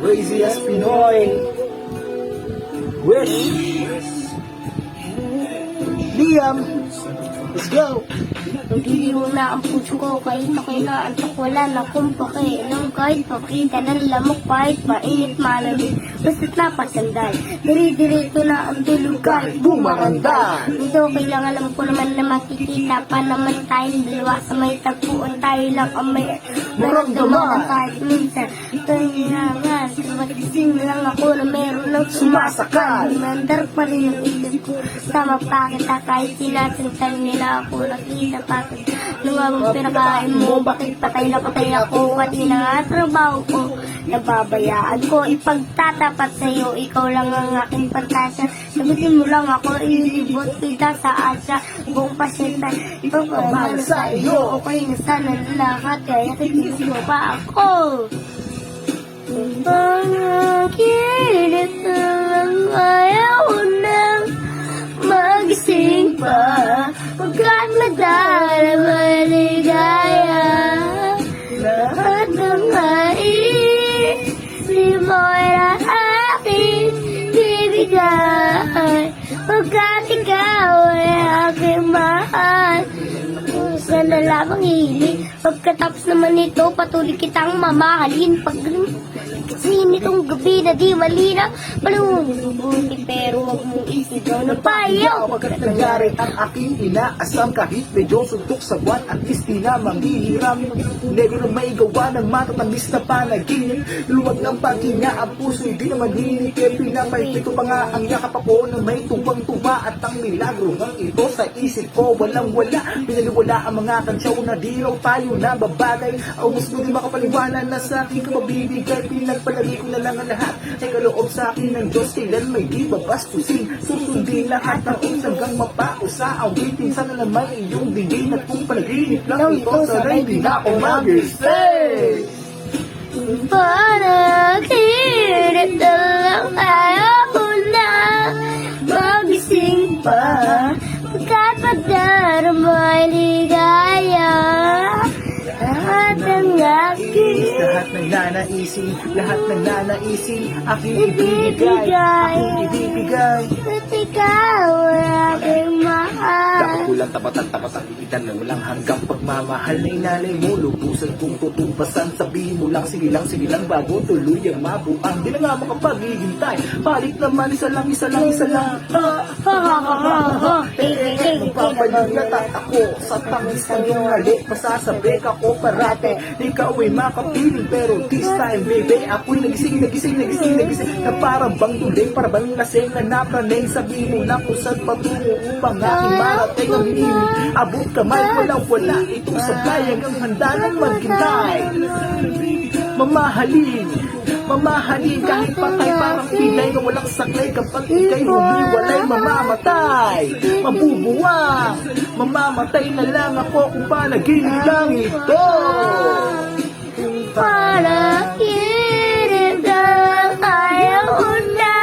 Crazy as Pinoy. Wish. Liam. Let's go. Nagiliw na ang puso ko kahit ako'y naantok, wala na kung pakialam kahit pakita ng lamok, kahit mainit malamig, basta't napasandal. Diri-dirito na ang tulog kahit Bumaranda. Ito kailangan alam ko naman na makikita pa naman tayong dalawa sa may tagpuan, tayo lang ang may Maramdaman. kahit minsan. Kailangan, magising lang ako na meron ng Sumasakal. Mandar pa rin ang isip ko. Tama pa kita kahit sinasantan nila ako. Nakita pa kita. Nung ang pinakain mo, bakit patay na patay ako? Pati na nga trabaho ko. Nababayaan ko. Ipagtatapat sa'yo, ikaw lang ang aking pagkasa. Sabihin mo lang ako, ililibot kita sa asa. Buong pasyenta, ipagpamahal sa iyo. Okay na sana lahat, kaya kikinig mo pa ako. Panaginip na lang ayaw nang magising pa, pagkat madarama ligaya. Lahat ng maisip mo'y na aking bibigay, pagkat ikaw ay aking mahal. Sana lamang hiling, pagkatapos naman nito patuloy kitang mamahalin. Pag kasi nitong gabi na di malina, malubuti pero wag mong isigaw na payaw. Pagkat nangyari ang aking inaasam, kahit medyo suntok sa buwan at least di na manghihiram. Negro na may gawa ng matatamis na panaginip, luwag ng paghinga ang puso di naman hinikip. Pinapahigpit ko pa nga ang yakap ako na may tuwang-tuwa, at ang milagro ng ito sa isip ko walang-wala. Pinaliwala ang mga kansyaw na di raw tayo na babagay. Ang gusto di makapaliwanag na sa akin ka mabibigay. Pinagpalagi ko na lang ang lahat ay kaloob sa akin ng Diyos, kailan may di babastusin. Susundin lahat ng utos hanggang mapausa awitin. Sana naman iyong digay at kung panaginip lang ito, sana'y di na ako mag-stay. Panaginip na lang ayaw na magising pa, pagkat madarama ligaya. Lahat ng aking Lahat ng nanaisin, lahat ng nanaisin, aking ibibigay, aking ibibigay. at ikaw ay aking mahal. Dapat ko lang tapat ang itan na walang hanggang pagmamahal na inalay mo. Lubusan kong tutupasan, sabihin mo lang, sige lang bago tuloy ang mabuang. Di na nga makapaghihintay, balik naman isa lang. Magpapalig na ako sa tangis ng iyong halik. Masasabik ako parate, ikaw ay makapiling, pero this time baby, ako'y nagising na parang bang tuling, para bang lasing na napraneng. Sabihin mo lang kung saan patungo upang aking marating ang himig. Abot kamay, wala itong sabay hanggang handa ng maghintay. Mamahalin kahit patay, parang pilay na walang saklay. Kapag ika'y humiwalay, mamamatay, mabubuwang, mamamatay na lang ako kung panaginip lang ito. Panaginip na lang ayaw na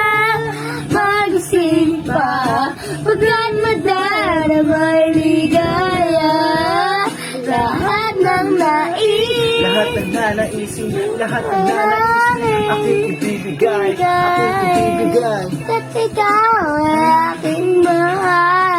magising pa, pagkat madarama ligaya. Lahat ng nanaisin, aking ibibigay. at ikaw ay aking mahal.